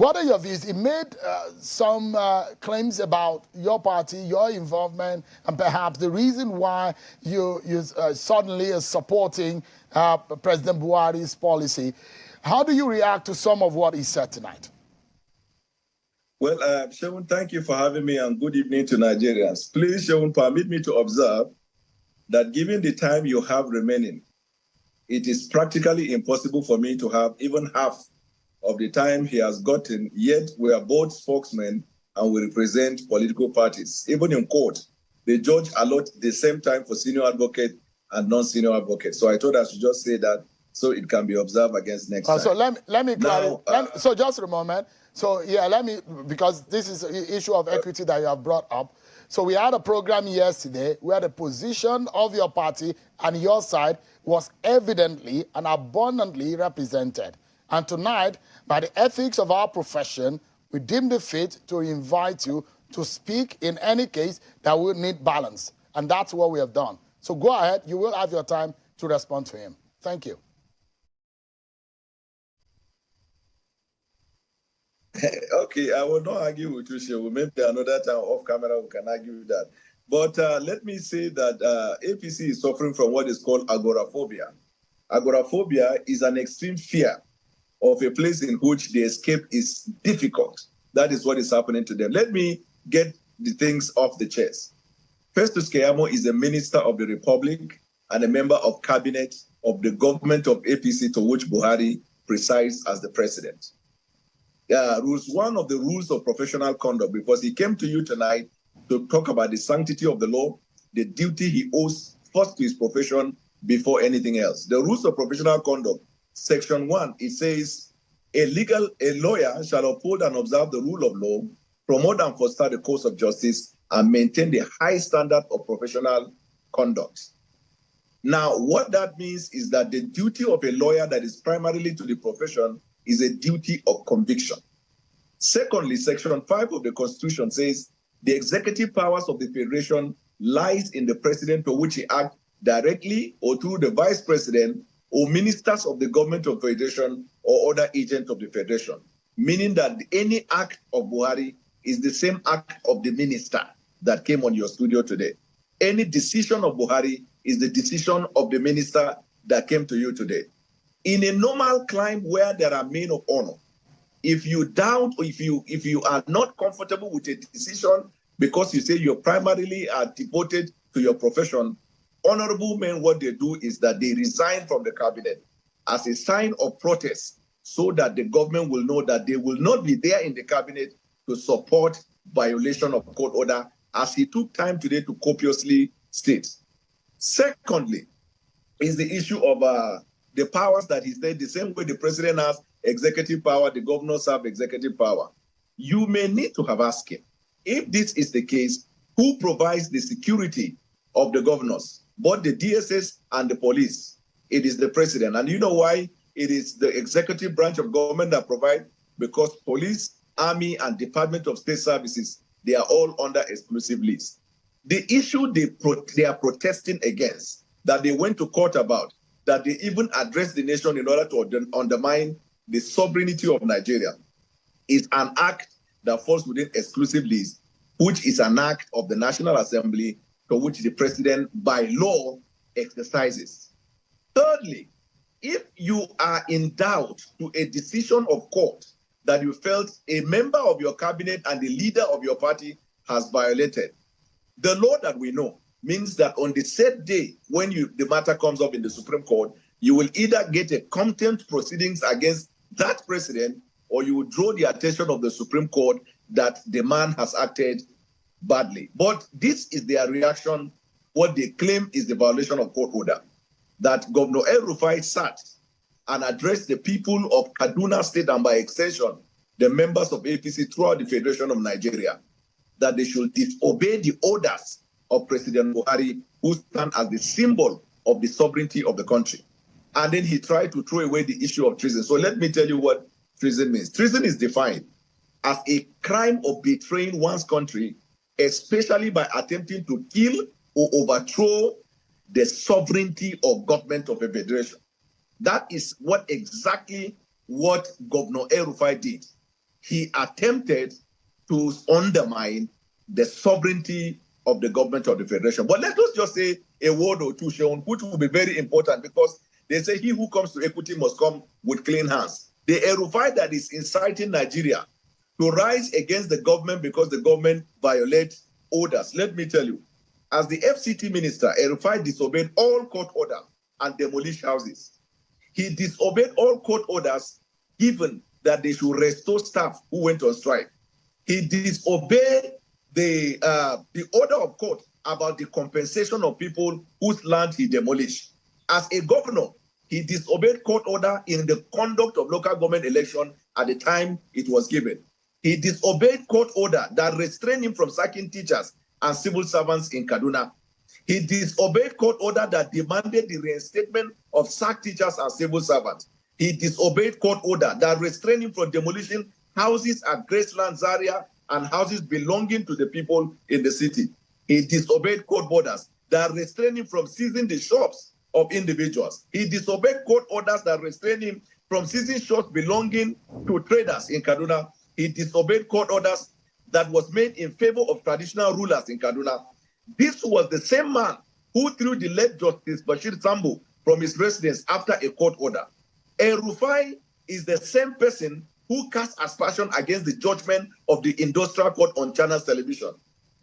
what are your views? He made some claims about your party, your involvement, and perhaps the reason why you suddenly are supporting President Buhari's policy. How do you react to some of what he said tonight? Well, Shewun, thank you for having me, and good evening to Nigerians. Please, Shewun, permit me to observe that given the time you have remaining, it is practically impossible for me to have even half of the time he has gotten, yet we are both spokesmen and we represent political parties. Even in court, the judge allots the same time for senior advocate and non-senior advocate. So I thought I should just say that so it can be observed against next time. So let me clarify. So just a moment. So yeah, because this is an issue of equity that you have brought up. So we had a program yesterday where the position of your party and your side was evidently and abundantly represented. And tonight, by the ethics of our profession, we deemed it fit to invite you to speak in any case that will need balance. And that's what we have done. So go ahead. You will have your time to respond to him. Thank you. Okay, I will not argue with you, Shehu. Maybe another time off camera we can argue that. But let me say that APC is suffering from what is called agoraphobia. Agoraphobia is an extreme fear of a place in which the escape is difficult. That is what is happening to them. Let me get the things off the chest. Festus Keyamo is a minister of the Republic and a member of cabinet of the government of APC to which Buhari presides as the president. One of the rules of professional conduct, because he came to you tonight to talk about the sanctity of the law, the duty he owes first to his profession before anything else. The rules of professional conduct, Section 1, it says, a lawyer shall uphold and observe the rule of law, promote and foster the course of justice, and maintain the high standard of professional conduct. Now, what that means is that the duty of a lawyer that is primarily to the profession is a duty of conviction. Secondly, Section 5 of the Constitution says the executive powers of the Federation lies in the president, to which he acts directly or through the vice president or ministers of the government of Federation or other agents of the Federation, meaning that any act of Buhari is the same act of the minister that came on your studio today. Any decision of Buhari is the decision of the minister that came to you today. In a normal climb where there are men of honor, if you doubt or if you are not comfortable with a decision because you say you primarily are devoted to your profession, honorable men, what they do is that they resign from the cabinet as a sign of protest so that the government will know that they will not be there in the cabinet to support violation of court order, as he took time today to copiously state. Secondly, is the issue of the powers that he said, the same way the president has executive power, the governors have executive power. You may need to have asked him, if this is the case, who provides the security of the governors, both the DSS and the police? It is the president. And you know why? It is the executive branch of government that provide, because police, army, and Department of State Services, they are all under exclusive list. The issue they are protesting against, that they went to court about, that they even addressed the nation in order to undermine the sovereignty of Nigeria, is an act that falls within exclusive list, which is an act of the National Assembly to which the president by law exercises. Thirdly, if you are in doubt to a decision of court that you felt a member of your cabinet and the leader of your party has violated, the law that we know means that on the said day when the matter comes up in the Supreme Court, you will either get a contempt proceedings against that president, or you will draw the attention of the Supreme Court that the man has acted badly. But this is their reaction, what they claim is the violation of court order, that Governor El-Rufai sat and addressed the people of Kaduna State and by extension, the members of APC throughout the Federation of Nigeria, that they should disobey the orders of President Buhari, who stand as the symbol of the sovereignty of the country. And then he tried to throw away the issue of treason. So let me tell you what treason means. Treason is defined as a crime of betraying one's country, especially by attempting to kill or overthrow the sovereignty or government of a federation. That is exactly what Governor El-Rufai did. he attempted to undermine the sovereignty of the government of the Federation. But let us just say a word or two, Sean, which will be very important, because they say he who comes to equity must come with clean hands. The El-Rufai that is inciting Nigeria to rise against the government because the government violates orders. Let me tell you, as the FCT minister, El-Rufai disobeyed all court orders and demolished houses. He disobeyed all court orders given that they should restore staff who went on strike. He disobeyed the order of court about the compensation of people whose land he demolished. As a governor, he disobeyed court order in the conduct of local government election at the time it was given. He disobeyed court order that restrained him from sacking teachers and civil servants in Kaduna. He disobeyed court order that demanded the reinstatement of sacked teachers and civil servants. He disobeyed court order that restrained him from demolishing houses at Graceland, Zaria, and houses belonging to the people in the city. He disobeyed court orders that restrained him from seizing the shops of individuals. He disobeyed court orders that restrained him from seizing shops belonging to traders in Kaduna. He disobeyed court orders that was made in favor of traditional rulers in Kaduna. This was the same man who threw the late Justice Bashir Sambo from his residence after a court order. El-Rufai is the same person who cast aspersion against the judgment of the industrial court on Channels Television.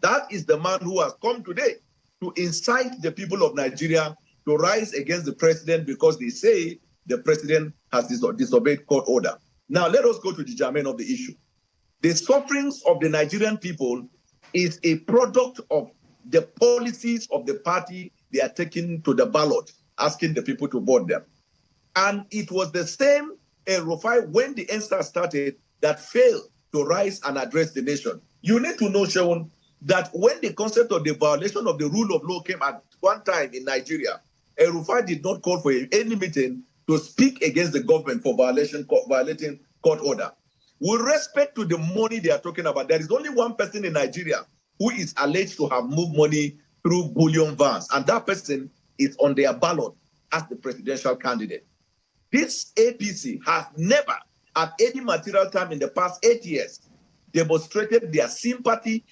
That is the man who has come today to incite the people of Nigeria to rise against the president because they say the president has disobeyed court order. Now, let us go to the germane of the issue. The sufferings of the Nigerian people is a product of the policies of the party they are taking to the ballot, asking the people to vote them. And it was the same El-Rufai when the ENSA started that failed to rise and address the nation. You need to know, Sean, that when the concept of the violation of the rule of law came at one time in Nigeria, El-Rufai did not call for any meeting to speak against the government for violating court order. With respect to the money they are talking about, there is only one person in Nigeria who is alleged to have moved money through bullion vans, and that person is on their ballot as the presidential candidate. This APC has never, at any material time in the past 8 years, demonstrated their sympathy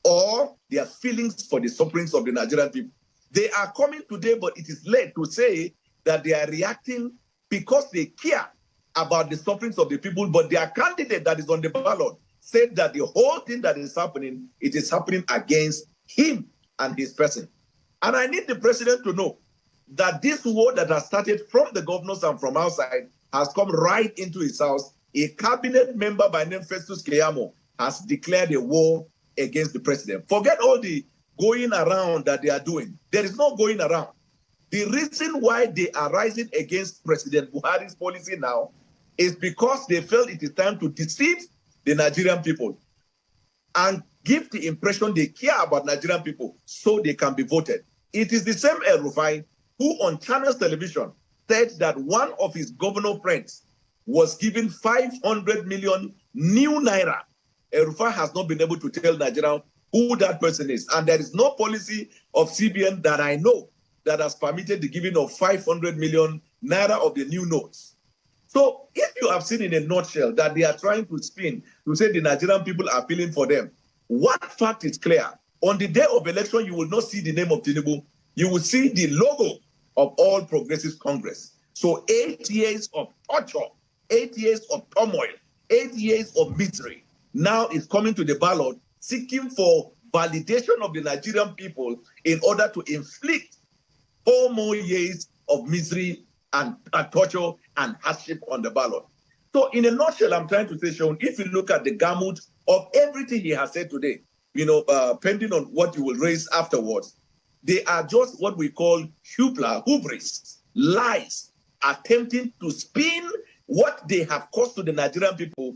or their feelings for the sufferings of the Nigerian people. They are coming today, but it is late to say that they are reacting because they care about the sufferings of the people, but their candidate that is on the ballot said that the whole thing that is happening, it is happening against him and his person. And I need the president to know that this war that has started from the governors and from outside has come right into his house. A cabinet member by name Festus Keyamo has declared a war against the president. Forget all the going around that they are doing. There is no going around. The reason why they are rising against President Buhari's policy now is because they felt it is time to deceive the Nigerian people and give the impression they care about Nigerian people so they can be voted. It is the same El-Rufai who on Channels Television said that one of his governor friends was given 500 million new naira. El-Rufai has not been able to tell Nigeria who that person is. And there is no policy of CBN that I know that has permitted the giving of 500 million naira of the new notes. So if you have seen in a nutshell that they are trying to spin to say the Nigerian people are feeling for them, one fact is clear. On the day of election, you will not see the name of Tinubu. You will see the logo of All Progressives Congress. So 8 years of torture, 8 years of turmoil, 8 years of misery now is coming to the ballot seeking for validation of the Nigerian people in order to inflict 4 more years of misery and torture and hardship on the ballot. So in a nutshell, I'm trying to say, Sean, if you look at the gamut of everything he has said today, pending on what you will raise afterwards, they are just what we call hubris, lies, attempting to spin what they have caused to the Nigerian people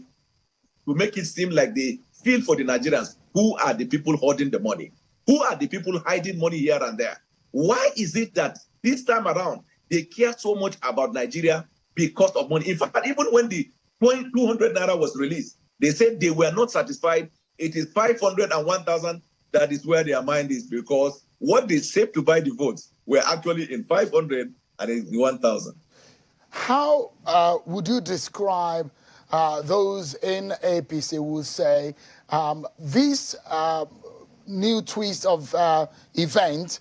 to make it seem like they feel for the Nigerians. Who are the people hoarding the money? Who are the people hiding money here and there? Why is it that this time around, they care so much about Nigeria because of money? In fact, even when the 200 naira was released, they said they were not satisfied. It is 500 and 1,000 that is where their mind is, because what they saved to buy the votes were actually in 500 and in 1,000. How would you describe those in APC will say this new twist of event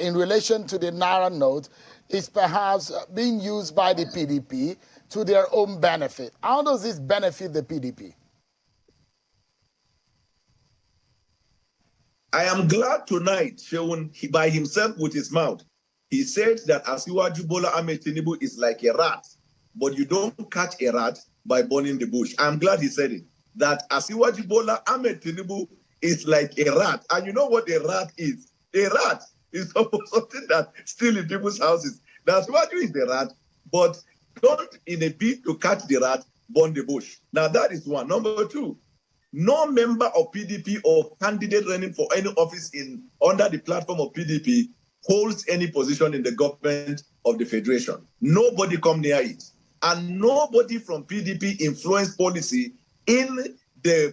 in relation to the Naira note is perhaps being used by the PDP to their own benefit. How does this benefit the PDP? I am glad tonight, shown by himself with his mouth, he said that Asiwaju Bola Ahmed Tinubu is like a rat, but you don't catch a rat by burning the bush. I'm glad he said it, that Asiwaju Bola Ahmed Tinubu is like a rat. And you know what a rat is? A rat is something that steals in people's houses. Now, Asiwaju is the rat, but don't, in a bid to catch the rat, burn the bush. Now, that is one. Number two, no member of PDP or candidate running for any office under the platform of PDP holds any position in the government of the Federation. Nobody come near it. And nobody from PDP influence policy in the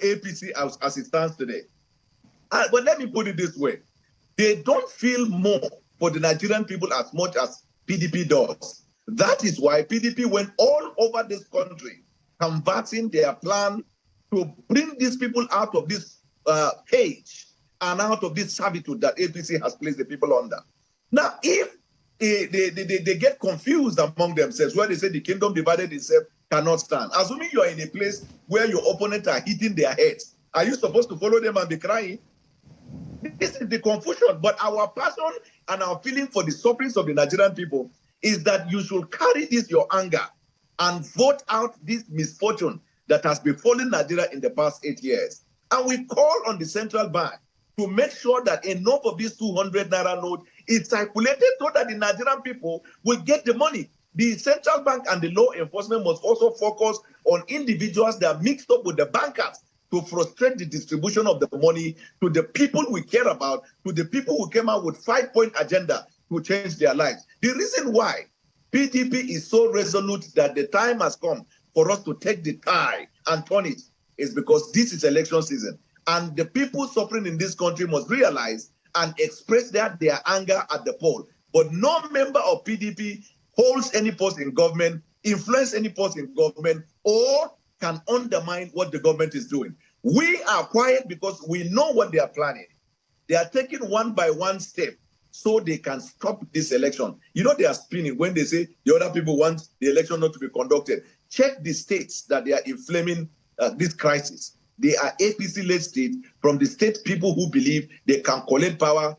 APC as it stands today. But let me put it this way. They don't feel more for the Nigerian people as much as PDP does. That is why PDP went all over this country canvassing their plan to bring these people out of this cage and out of this servitude that APC has placed the people under. Now, if they get confused among themselves, where they say the kingdom divided itself cannot stand, assuming you are in a place where your opponents are hitting their heads, are you supposed to follow them and be crying? This is the confusion. But our passion and our feeling for the sufferings of the Nigerian people is that you should carry this, your anger, and vote out this misfortune that has befallen Nigeria in the past 8 years. And we call on the central bank to make sure that enough of this 200 Naira note is circulated so that the Nigerian people will get the money. The central bank and the law enforcement must also focus on individuals that are mixed up with the bankers to frustrate the distribution of the money to the people we care about, to the people who came out with 5-point agenda to change their lives. The reason why PDP is so resolute that the time has come for us to take the tie and turn it is because this is election season. And the people suffering in this country must realize and express their anger at the poll. But no member of PDP holds any post in government, influence any post in government, or can undermine what the government is doing. We are quiet because we know what they are planning. They are taking one by one step so they can stop this election. You know, they are spinning when they say the other people want the election not to be conducted. Check the states that they are inflaming this crisis. They are APC-led states from the state people who believe they can collect power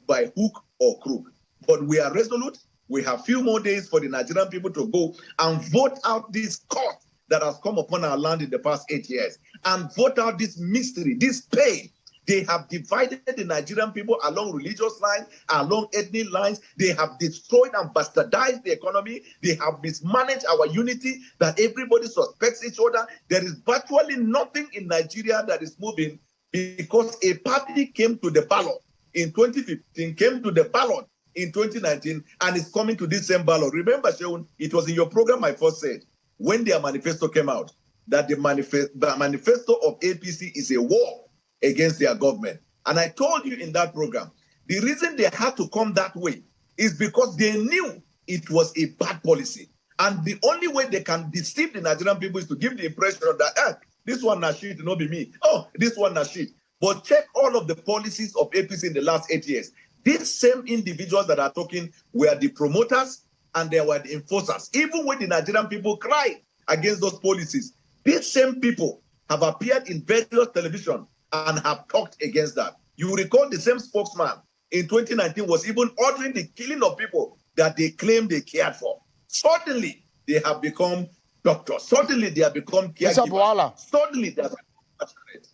by hook or crook. But we are resolute. We have few more days for the Nigerian people to go and vote out this curse that has come upon our land in the past 8 years, and vote out this mystery, this pain. They have divided the Nigerian people along religious lines, along ethnic lines. They have destroyed and bastardized the economy. They have mismanaged our unity, that everybody suspects each other. There is virtually nothing in Nigeria that is moving because a party came to the ballot in 2015, came to the ballot in 2019, and is coming to this same ballot. Remember, Sheun, it was in your program I first said, when their manifesto came out, that the manifesto of APC is a war against their government. And I told you in that program, the reason they had to come that way is because they knew it was a bad policy. And the only way they can deceive the Nigerian people is to give the impression that, this one na shit, not be me. Oh, this one na shit. But check all of the policies of APC in the last 8 years. These same individuals that are talking were the promoters and they were the enforcers. Even when the Nigerian people cried against those policies, these same people have appeared in various television and have talked against that. You recall the same spokesman in 2019 was even ordering the killing of people that they claimed they cared for. Suddenly, they have become doctors. Suddenly, they have become caregivers. Suddenly, they have become passionate.